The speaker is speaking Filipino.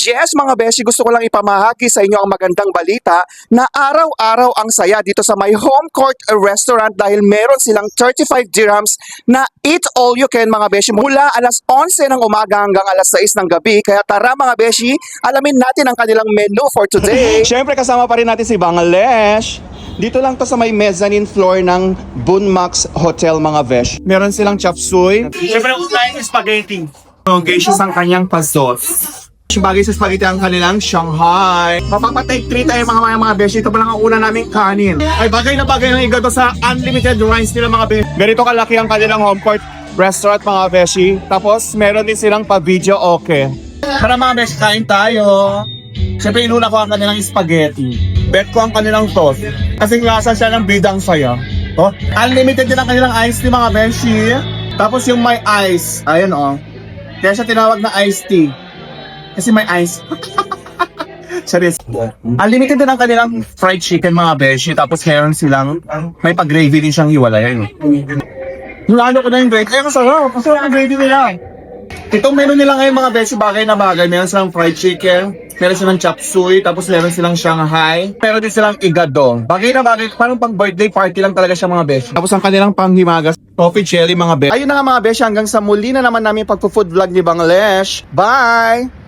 Yes mga beshi, gusto ko lang ipamahagi sa inyo ang magandang balita na araw-araw ang saya dito sa my home court restaurant dahil meron silang 35 dirhams na eat all you can mga beshi mula alas 11 ng umaga hanggang alas 6 ng gabi. Kaya tara mga beshi, alamin natin ang kanilang menu for today. Siyempre kasama pa rin natin si Bangladesh. Dito lang to sa may mezzanine floor ng Bunmax Hotel mga besh. Meron silang chop suey. Siyempre, unahin yung spaghetti. Gaseous ang kanyang pastos. Bagay sa spaghetti ang kanilang Shanghai. Mapapatake 3 tayo mga beshi. Ito pa lang ang una naming kanin. Ay, bagay na bagay ng igado sa unlimited rice nila mga beshi. Ganito kalaki ang kanilang home court restaurant mga beshi. Tapos meron din silang pa-video okay. Para mga beshi, kain tayo. Siyempre, inuna ko ang kanilang spaghetti. Bet ko ang kanilang toast. Kasing lasa siya ng bidang saya. Oh, unlimited din ang kanilang ice tea mga beshi. Tapos yung may ice. Ayun oh. Kaya siya tinawag na iced tea. Kasi may ice. Serious. Unlimited din ang kanilang fried chicken mga beshi. Tapos meron silang, may pag-gravy din siyang hiwalay. Nulano ko na yung gravy. Ay, masarap. Masarap ang gravy nila. Itong menu nila ngayon mga beshi, bagay na bagay. Meron silang fried chicken, meron silang chop suey, tapos meron silang Shanghai, meron din silang igado. Bagay na bagay, parang pang birthday party lang talaga siya mga beshi. Tapos ang kanilang panghimagas, coffee jelly mga beshi. Ayun na nga mga beshi, hanggang sa muli na naman namin pagpo-food vlog ni Bangladesh. Bye!